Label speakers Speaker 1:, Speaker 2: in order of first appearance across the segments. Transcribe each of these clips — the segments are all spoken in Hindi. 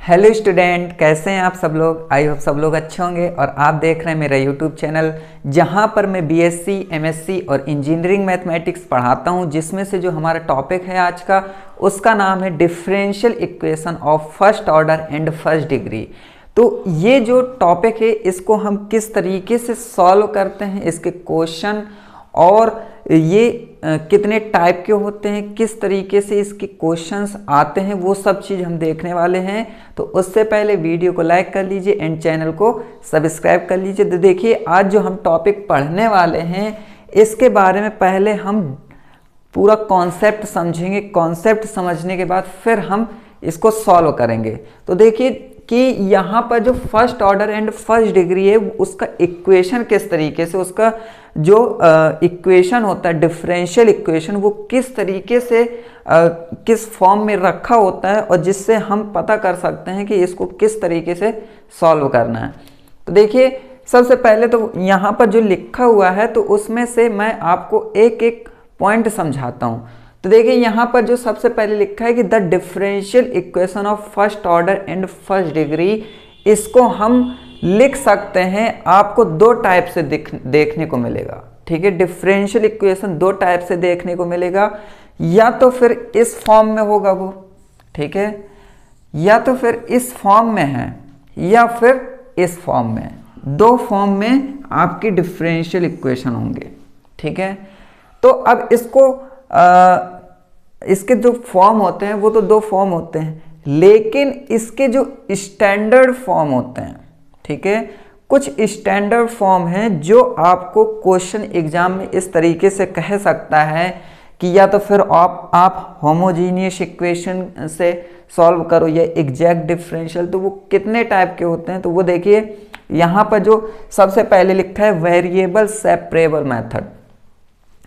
Speaker 1: हेलो स्टूडेंट, कैसे हैं आप सब लोग। आई होप सब लोग अच्छे होंगे और आप देख रहे हैं मेरा यूट्यूब चैनल जहां पर मैं बीएससी, एमएससी और इंजीनियरिंग मैथमेटिक्स पढ़ाता हूं, जिसमें से जो हमारा टॉपिक है आज का उसका नाम है differential equation of first order and first degree. तो ये जो टॉपिक है इसको हम किस तरीके से सॉल्व करते हैं, इसके क्वेश्चन और ये कितने टाइप के होते हैं, किस तरीके से इसके क्वेश्चंस आते हैं, वो सब चीज़ हम देखने वाले हैं। तो उससे पहले वीडियो को लाइक कर लीजिए एंड चैनल को सब्सक्राइब कर लीजिए। तो देखिए आज जो हम टॉपिक पढ़ने वाले हैं इसके बारे में पहले हम पूरा कॉन्सेप्ट समझेंगे। कॉन्सेप्ट समझने के बाद फिर हम इसको सॉल्व करेंगे। तो देखिए कि यहाँ पर जो first order and first degree है उसका इक्वेशन किस तरीके से, उसका जो इक्वेशन होता है डिफरेंशियल इक्वेशन, वो किस तरीके से किस फॉर्म में रखा होता है और जिससे हम पता कर सकते हैं कि इसको किस तरीके से सॉल्व करना है। तो देखिए सबसे पहले तो यहाँ पर जो लिखा हुआ है तो उसमें से मैं आपको एक एक पॉइंट समझाता हूँ। तो देखिए यहाँ पर जो सबसे पहले लिखा है कि the differential equation of first order and first degree, इसको हम लिख सकते हैं, आपको दो टाइप से देखने को मिलेगा। ठीक है, डिफरेंशियल इक्वेशन दो टाइप से देखने को मिलेगा, या तो फिर इस फॉर्म में होगा वो, ठीक है, या तो फिर इस फॉर्म में है या फिर इस फॉर्म में। दो फॉर्म में आपकी डिफरेंशियल इक्वेशन होंगे। ठीक है, तो अब इसको इसके जो फॉर्म होते हैं वो तो दो फॉर्म होते हैं, लेकिन इसके जो स्टैंडर्ड फॉर्म होते हैं, ठीक है, कुछ स्टैंडर्ड फॉर्म हैं जो आपको क्वेश्चन एग्जाम में इस तरीके से कह सकता है कि या तो फिर आप होमोजीनियस इक्वेशन से सॉल्व करो या एग्जैक्ट डिफरेंशियल। तो वो कितने टाइप के होते हैं, तो वो देखिए यहाँ पर जो सबसे पहले लिखा है variable separable method.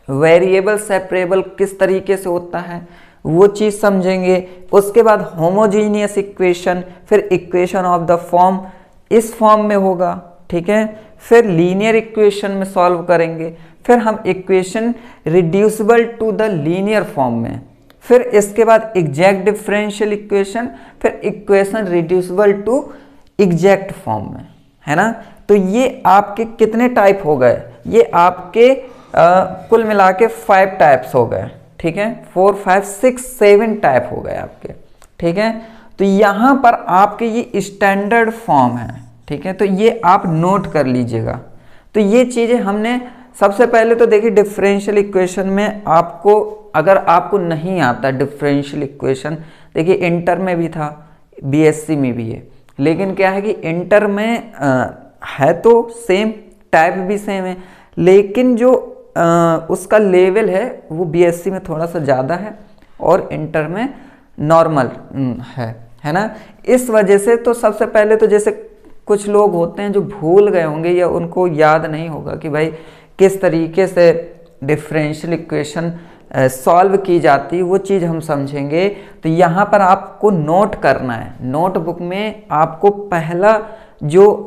Speaker 1: Variable separable किस तरीके से होता है वो चीज़ समझेंगे। उसके बाद होमोजीनियस इक्वेशन, फिर इक्वेशन ऑफ द फॉर्म इस फॉर्म में होगा, ठीक है, फिर लीनियर इक्वेशन में सॉल्व करेंगे, फिर हम equation reducible to the linear form में, फिर इसके बाद एग्जैक्ट डिफरेंशियल इक्वेशन, फिर equation reducible to exact form में, है ना। तो ये आपके कितने टाइप हो गए, ये आपके कुल मिला के 5 टाइप्स हो गए। ठीक है, 4, 5, 6, 7 टाइप हो गए आपके। ठीक है, तो यहाँ पर आपके ये स्टैंडर्ड फॉर्म है। ठीक है, तो ये आप नोट कर लीजिएगा। तो ये चीज़ें हमने सबसे पहले तो देखिए डिफरेंशियल इक्वेशन में आपको, अगर आपको नहीं आता डिफरेंशियल इक्वेशन, देखिए इंटर में भी था, बीएससी में भी है, लेकिन क्या है कि इंटर में है तो सेम, टाइप भी सेम है, लेकिन जो उसका लेवल है वो बीएससी में थोड़ा सा ज़्यादा है और इंटर में नॉर्मल है ना। इस वजह से तो सबसे पहले तो जैसे कुछ लोग होते हैं जो भूल गए होंगे या उनको याद नहीं होगा कि भाई किस तरीके से डिफरेंशियल इक्वेशन सॉल्व की जाती है, वो चीज़ हम समझेंगे। तो यहाँ पर आपको नोट करना है, नोटबुक में आपको पहला जो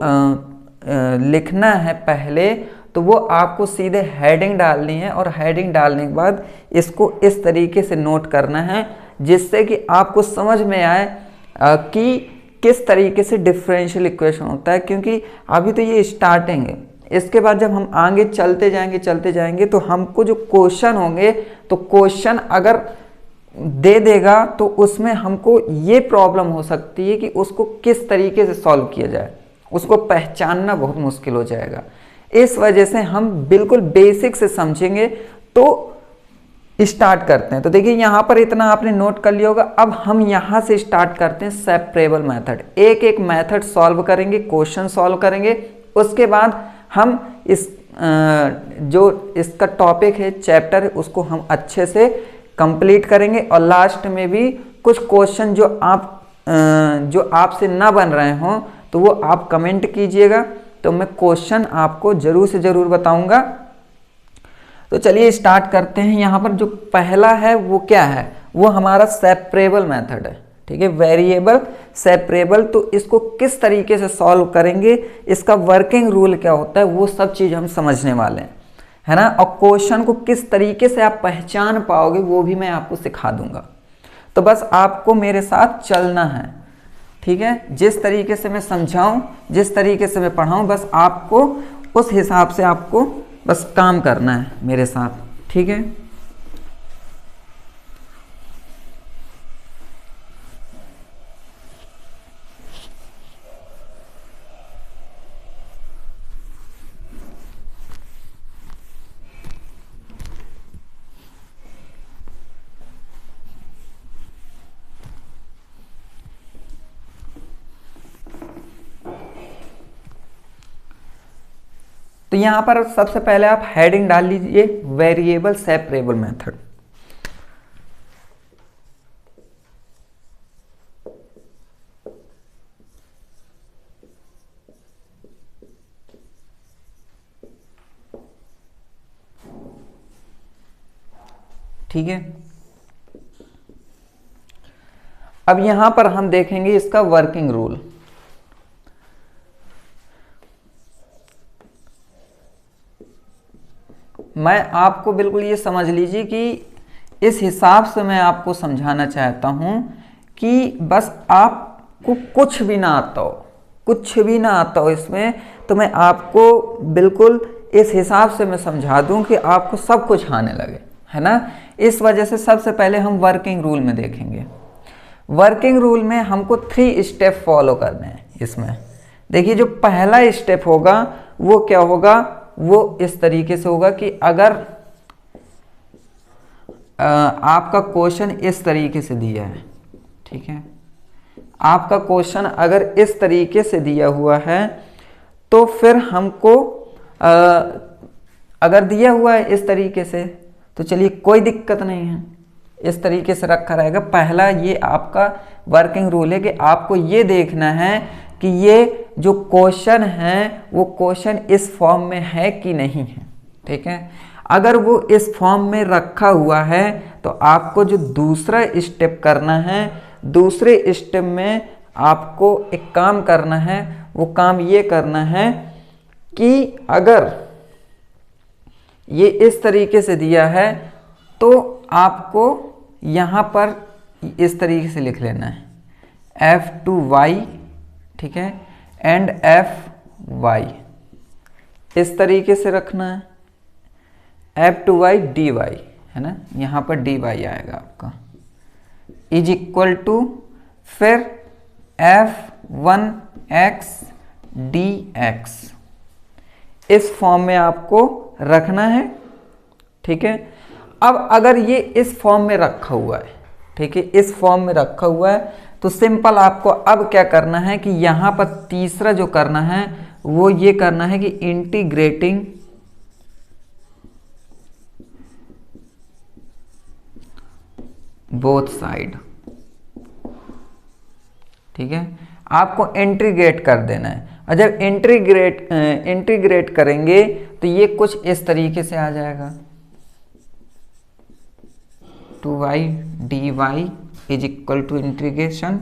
Speaker 1: लिखना है पहले, तो वो आपको सीधे हेडिंग डालनी है और हेडिंग डालने के बाद इसको इस तरीके से नोट करना है जिससे कि आपको समझ में आए कि किस तरीके से डिफरेंशियल इक्वेशन होता है। क्योंकि अभी तो ये स्टार्टिंग है, इसके बाद जब हम आगे चलते जाएंगे तो हमको जो क्वेश्चन होंगे, तो क्वेश्चन अगर दे देगा तो उसमें हमको ये प्रॉब्लम हो सकती है कि उसको किस तरीके से सॉल्व किया जाए, उसको पहचानना बहुत मुश्किल हो जाएगा। इस वजह से हम बिल्कुल बेसिक से समझेंगे। तो स्टार्ट करते हैं। तो देखिए यहाँ पर इतना आपने नोट कर लिया होगा। अब हम यहाँ से स्टार्ट करते हैं सेपरेबल मेथड। एक एक मेथड सॉल्व करेंगे, क्वेश्चन सॉल्व करेंगे, उसके बाद हम इस जो इसका टॉपिक है, चैप्टर है, उसको हम अच्छे से कंप्लीट करेंगे। और लास्ट में भी कुछ क्वेश्चन जो आपसे ना बन रहे हों तो वो आप कमेंट कीजिएगा, तो मैं क्वेश्चन आपको जरूर से जरूर बताऊंगा। तो चलिए स्टार्ट करते हैं। यहाँ पर जो पहला है वो क्या है, वो हमारा सेपरेबल मेथड है। ठीक है, वेरिएबल सेपरेबल। तो इसको किस तरीके से सॉल्व करेंगे, इसका वर्किंग रूल क्या होता है, वो सब चीज़ हम समझने वाले हैं, है ना। और क्वेश्चन को किस तरीके से आप पहचान पाओगे वो भी मैं आपको सिखा दूंगा। तो बस आपको मेरे साथ चलना है। ठीक है, जिस तरीके से मैं समझाऊं, जिस तरीके से मैं पढ़ाऊं, बस आपको उस हिसाब से आपको बस काम करना है मेरे साथ, ठीक है। तो यहां पर सबसे पहले आप हेडिंग डाल लीजिए वेरिएबल सेपरेबल मेथड। ठीक है, अब यहां पर हम देखेंगे इसका वर्किंग रूल। मैं आपको बिल्कुल ये समझ लीजिए कि इस हिसाब से मैं आपको समझाना चाहता हूं कि बस आपको कुछ भी ना आता हो, कुछ भी ना आता हो इसमें, तो मैं आपको बिल्कुल इस हिसाब से मैं समझा दूं कि आपको सब कुछ आने लगे, है ना। इस वजह से सबसे पहले हम वर्किंग रूल में देखेंगे। वर्किंग रूल में हमको 3 स्टेप फॉलो करने हैं इसमें। देखिए, जो पहला स्टेप होगा वो क्या होगा, वो इस तरीके से होगा कि अगर आपका क्वेश्चन इस तरीके से दिया है, ठीक है, आपका क्वेश्चन अगर इस तरीके से दिया हुआ है तो फिर हमको अगर दिया हुआ है इस तरीके से तो चलिए कोई दिक्कत नहीं है, इस तरीके से रखा रहेगा। पहला ये आपका वर्किंग रूल है कि आपको ये देखना है कि ये जो क्वेश्चन है वो क्वेश्चन इस फॉर्म में है कि नहीं है, ठीक है। अगर वो इस फॉर्म में रखा हुआ है तो आपको जो दूसरा स्टेप करना है, दूसरे स्टेप में आपको एक काम करना है। वो काम ये करना है कि अगर ये इस तरीके से दिया है तो आपको यहाँ पर इस तरीके से लिख लेना है F2y, ठीक है, एंड Fy इस तरीके से रखना है। F2y dy है ना, यहाँ पर dy आएगा आपका, इज इक्वल टू फिर F1x dx इस फॉर्म में आपको रखना है, ठीक है। अब अगर ये इस फॉर्म में रखा हुआ है, ठीक है, इस फॉर्म में रखा हुआ है, तो सिंपल आपको अब क्या करना है कि यहां पर तीसरा जो करना है वो ये करना है कि इंटीग्रेटिंग बोथ साइड, ठीक है, आपको इंटीग्रेट कर देना है। और जब इंटीग्रेट करेंगे तो ये कुछ इस तरीके से आ जाएगा, 2y dy is equal to integration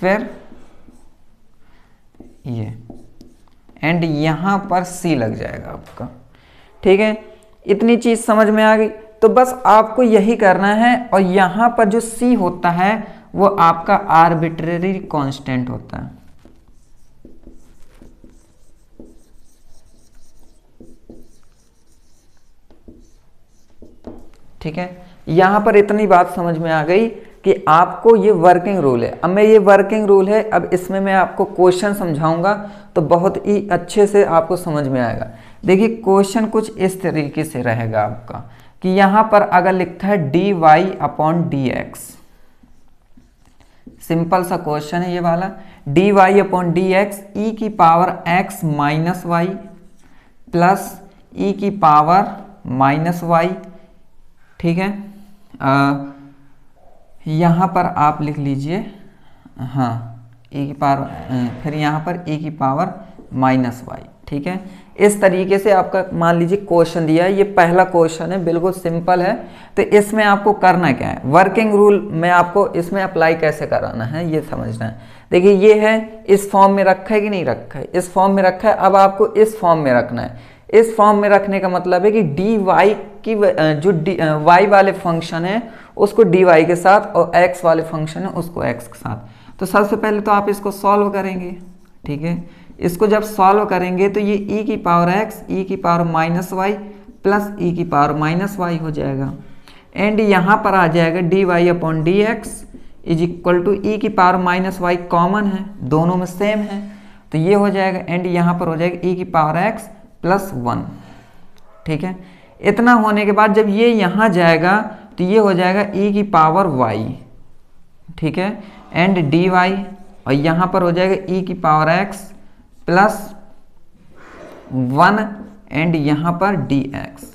Speaker 1: फिर ये एंड यहां पर c लग जाएगा आपका, ठीक है। इतनी चीज समझ में आ गई, तो बस आपको यही करना है। और यहां पर जो c होता है वो आपका आर्बिट्रेरी कांस्टेंट होता है, ठीक है। यहां पर इतनी बात समझ में आ गई कि आपको ये वर्किंग रूल है। अब मैं ये वर्किंग रूल है, अब इसमें मैं आपको क्वेश्चन समझाऊंगा तो बहुत ही अच्छे से आपको समझ में आएगा। देखिए, क्वेश्चन कुछ इस तरीके से रहेगा आपका कि यहां पर अगर लिखा है dy/dx, सिंपल सा क्वेश्चन है ये वाला, dy/dx e की power x minus Y plus e की पावर माइनस वाई, ठीक है। यहाँ पर आप लिख लीजिए, हाँ, e की पावर, फिर यहाँ पर e की पावर माइनस वाई, ठीक है। इस तरीके से आपका मान लीजिए क्वेश्चन दिया है, ये पहला क्वेश्चन है, बिल्कुल सिंपल है। तो इसमें आपको करना क्या है, वर्किंग रूल में आपको इसमें अप्लाई कैसे कराना है ये समझना है। देखिए, ये है इस फॉर्म में रखा है कि नहीं रखा है, इस फॉर्म में रखा है। अब आपको इस फॉर्म में रखना है। इस फॉर्म में रखने का मतलब है कि dy की जो y वाले फंक्शन है उसको dy के साथ और x वाले फंक्शन है उसको x के साथ। तो सबसे पहले तो आप इसको सॉल्व करेंगे, ठीक है। इसको जब सॉल्व करेंगे तो ये e की पावर x e की power minus Y plus e की पावर माइनस वाई हो जाएगा। एंड यहाँ पर आ जाएगा dy upon D x is equal to e की पावर माइनस वाई, कॉमन है दोनों में सेम है तो ये हो जाएगा। एंड यहाँ पर हो जाएगा ई की पावर एक्स प्लस 1, ठीक है। इतना होने के बाद जब ये यहाँ जाएगा तो ये हो जाएगा ई की पावर वाई, ठीक है। एंड डी वाई और यहाँ पर हो जाएगा ई की पावर एक्स प्लस 1 एंड यहाँ पर डी एक्स।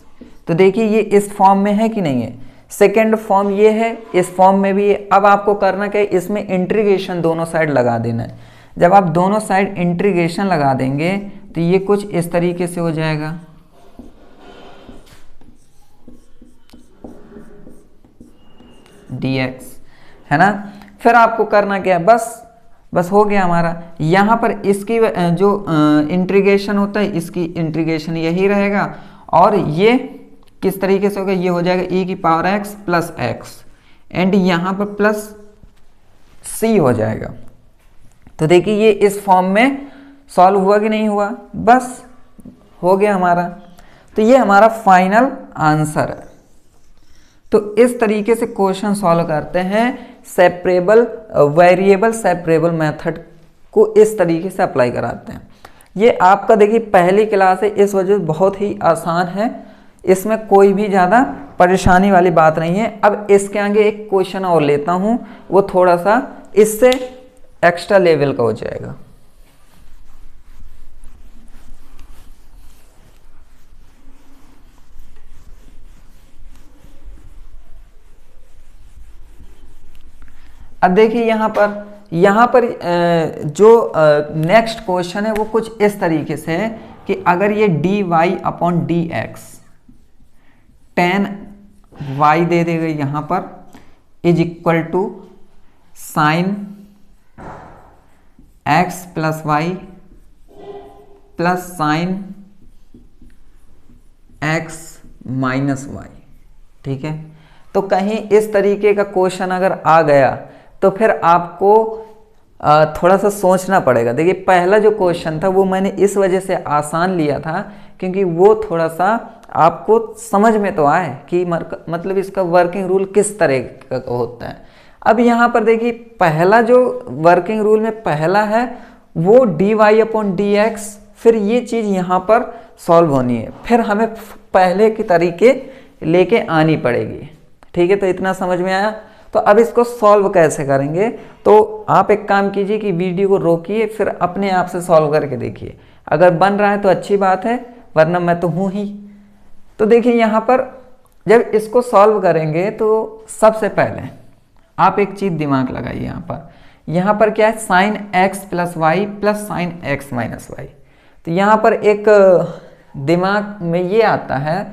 Speaker 1: तो देखिए ये इस फॉर्म में है कि नहीं है, सेकेंड फॉर्म ये है, इस फॉर्म में भी है। अब आपको करना क्या है, इसमें इंटीग्रेशन दोनों साइड लगा देना है। जब आप दोनों साइड इंटीग्रेशन लगा देंगे तो ये कुछ इस तरीके से हो जाएगा, dx, है ना। फिर आपको करना क्या है, बस हो गया हमारा। यहाँ पर इसकी जो इंटीग्रेशन होता है इसकी इंटीग्रेशन यही रहेगा और ये किस तरीके से होगा, ये हो जाएगा e की power x plus x and यहाँ पर प्लस c हो जाएगा। तो देखिए ये इस फॉर्म में सॉल्व हुआ कि नहीं हुआ, बस हो गया हमारा। तो ये हमारा फाइनल आंसर है। तो इस तरीके से क्वेश्चन सॉल्व करते हैं। सेपरेबल वेरिएबल सेपरेबल मेथड को इस तरीके से अप्लाई कराते हैं। ये आपका देखिए पहली क्लास है, इस वजह से बहुत ही आसान है, इसमें कोई भी ज़्यादा परेशानी वाली बात नहीं है। अब इसके आगे एक क्वेश्चन और लेता हूँ, वो थोड़ा सा इससे एक्स्ट्रा लेवल का हो जाएगा। अब देखिए यहाँ पर जो नेक्स्ट क्वेश्चन है वो कुछ इस तरीके से है कि अगर ये D Y upon D X tan Y दे देगा यहाँ पर is equal to sine X plus Y plus sine X minus Y, ठीक है। तो कहीं इस तरीके का क्वेश्चन अगर आ गया तो फिर आपको थोड़ा सा सोचना पड़ेगा। देखिए पहला जो क्वेश्चन था वो मैंने इस वजह से आसान लिया था क्योंकि वो थोड़ा सा आपको समझ में तो आए कि मतलब इसका वर्किंग रूल किस तरह का होता है। अब यहाँ पर देखिए पहला जो वर्किंग रूल में पहला है वो D Y upon D X, फिर ये चीज़ यहाँ पर सॉल्व होनी है, फिर हमें पहले की तरीके लेके आनी पड़ेगी, ठीक है। तो इतना समझ में आया। तो अब इसको सॉल्व कैसे करेंगे, तो आप एक काम कीजिए कि वीडियो को रोकिए फिर अपने आप से सॉल्व करके देखिए। अगर बन रहा है तो अच्छी बात है, वरना मैं तो हूँ ही। तो देखिए यहाँ पर जब इसको सॉल्व करेंगे तो सबसे पहले आप एक चीज़ दिमाग लगाइए। यहाँ पर क्या है, sine X plus Y plus sine X minus Y. तो यहाँ पर एक दिमाग में ये आता है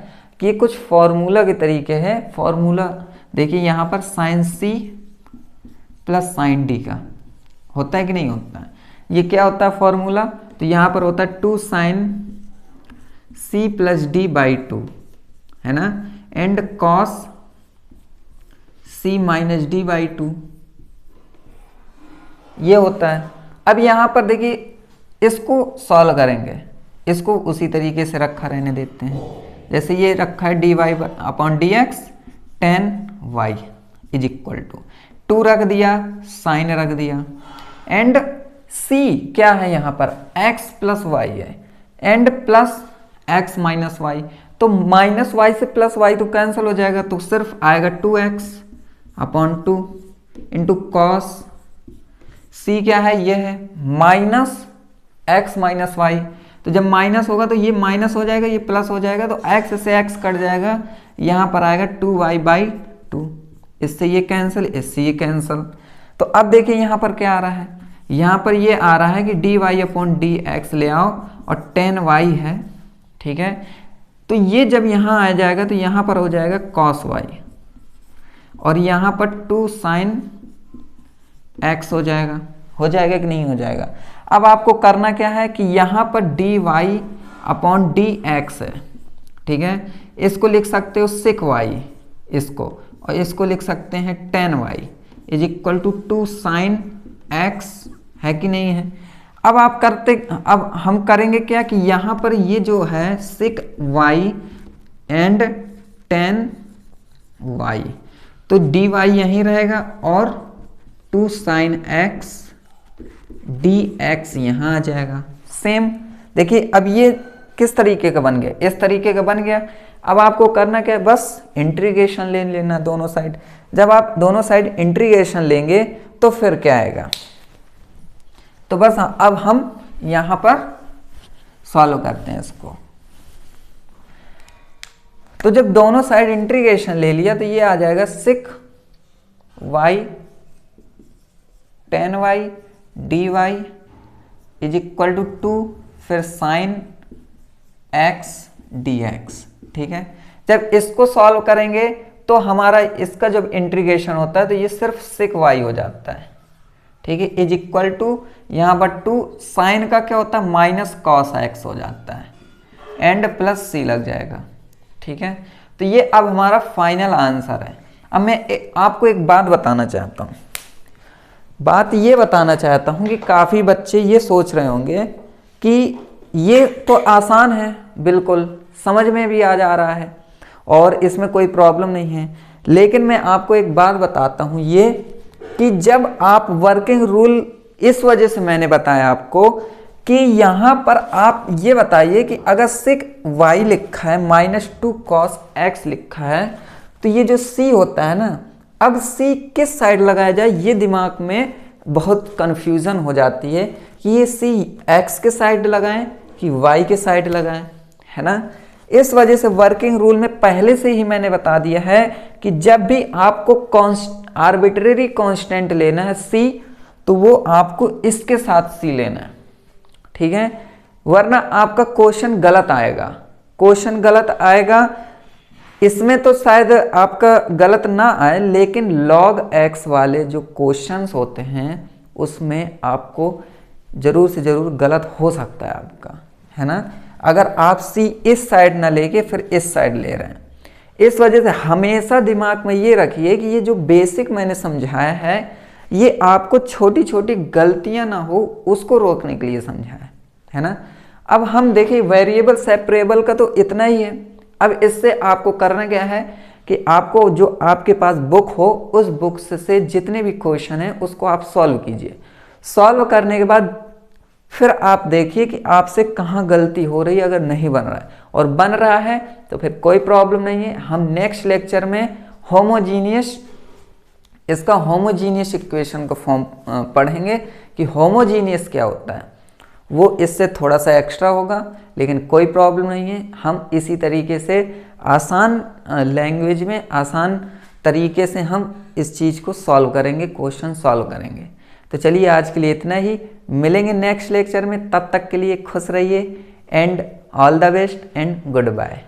Speaker 1: कि ये कुछ फॉर्मूला के तरीके हैं। फॉर्मूला देखिए यहाँ पर sine C plus sine D का होता है कि नहीं होता है। ये क्या होता है फॉर्मूला, तो यहाँ पर होता है 2 sine C plus D by 2, है ना, and cos C minus D by 2, ये होता है। अब यहाँ पर देखिए इसको सॉल्व करेंगे, इसको उसी तरीके से रखा रहने देते हैं जैसे ये रखा है D Y upon D X tan Y is equal to 2 रख दिया, साइन रख दिया, एंड सी क्या है यहाँ पर x प्लस वाई है and plus x minus Y. तो माइनस वाई से प्लस वाई तो कैंसिल हो जाएगा, तो सिर्फ आएगा 2x अपॉन 2 इंटू कॉस सी क्या है, ये है माइनस x माइनस वाई। तो जब माइनस होगा तो ये माइनस हो जाएगा, ये प्लस हो जाएगा, तो x से x कट जाएगा, यहाँ पर आएगा 2y बाई 2, इससे ये कैंसिल, इससे ये कैंसिल। तो अब देखिए यहाँ पर क्या आ रहा है, यहाँ पर ये आ रहा है कि D Y upon D X ले आओ और 10y है, ठीक है। तो ये जब यहाँ आ जाएगा तो यहाँ पर हो जाएगा cos y और यहाँ पर 2 साइन x हो जाएगा कि नहीं हो जाएगा। अब आपको करना क्या है कि यहाँ पर D Y upon D X है, ठीक है, इसको लिख सकते हो सिक वाई इसको, और इसको लिख सकते हैं tan y is equal to 2 sin x, है कि नहीं है। अब हम करेंगे क्या कि यहाँ पर ये जो है sec y and tan y, तो dy यहीं रहेगा और 2 sin x dx यहाँ आ जाएगा। सेम देखिए अब ये किस तरीके का बन गया, इस तरीके का बन गया। अब आपको करना क्या है, बस इंटीग्रेशन ले लेना दोनों साइड। जब आप दोनों साइड इंटीग्रेशन लेंगे तो फिर क्या आएगा, तो बस अब हम यहां पर सॉल्व करते हैं इसको। तो जब दोनों साइड इंटीग्रेशन ले लिया तो ये आ जाएगा sec y tan y dy is equal to 2 फिर sin x dx, ठीक है। जब इसको सॉल्व करेंगे तो हमारा इसका जब इंटीग्रेशन होता है तो ये सिर्फ sec y हो जाता है, ठीक है, इज इक्वल टू यहाँ पर 2 साइन का क्या होता है माइनस कॉस x हो जाता है एंड प्लस c लग जाएगा, ठीक है। तो ये अब हमारा फाइनल आंसर है। अब मैं आपको एक बात बताना चाहता हूँ, बात ये बताना चाहता हूँ कि काफ़ी बच्चे ये सोच रहे होंगे कि ये तो आसान है, बिल्कुल समझ में भी आ जा रहा है और इसमें कोई प्रॉब्लम नहीं है। लेकिन मैं आपको एक बात बताता हूँ ये कि जब आप वर्किंग रूल, इस वजह से मैंने बताया आपको कि यहाँ पर आप ये बताइए कि अगर sec y लिखा है -2 cos x लिखा है तो ये जो c होता है ना, अब c किस साइड लगाया जाए, ये दिमाग में बहुत कंफ्यूजन हो जाती है कि ये c x के साइड लगाएं कि y के साइड लगाएं, है ना। इस वजह से वर्किंग रूल में पहले से ही मैंने बता दिया है कि जब भी आपको आर्बिट्रेरी कांस्टेंट लेना है c, तो वो आपको इसके साथ c लेना है, ठीक है, वरना आपका क्वेश्चन गलत आएगा। क्वेश्चन गलत आएगा, इसमें तो शायद आपका गलत ना आए, लेकिन log x वाले जो क्वेश्चंस होते हैं उसमें आपको जरूर से जरूर गलत हो सकता है आपका, है ना, अगर आप c इस साइड ना लेके फिर इस साइड ले रहे हैं। इस वजह से हमेशा दिमाग में ये रखिए कि ये जो बेसिक मैंने समझाया है ये आपको छोटी छोटी गलतियां ना हो उसको रोकने के लिए समझाया है ना। अब हम देखिए वेरिएबल सेपरेबल का तो इतना ही है। अब इससे आपको करना क्या है कि आपको जो आपके पास बुक हो उस बुक से जितने भी क्वेश्चन है उसको आप सॉल्व कीजिए। सॉल्व करने के बाद फिर आप देखिए कि आपसे कहाँ गलती हो रही है। अगर नहीं बन रहा है और बन रहा है तो फिर कोई प्रॉब्लम नहीं है। हम नेक्स्ट लेक्चर में इसका होमोजीनियस इक्वेशन का फॉर्म पढ़ेंगे कि होमोजीनियस क्या होता है। वो इससे थोड़ा सा एक्स्ट्रा होगा लेकिन कोई प्रॉब्लम नहीं है। हम इसी तरीके से आसान लैंग्वेज में आसान तरीके से हम इस चीज़ को सॉल्व करेंगे, क्वेश्चन सॉल्व करेंगे। तो चलिए आज के लिए इतना ही, मिलेंगे नेक्स्ट लेक्चर में। तब तक के लिए खुश रहिए and all the best and good bye.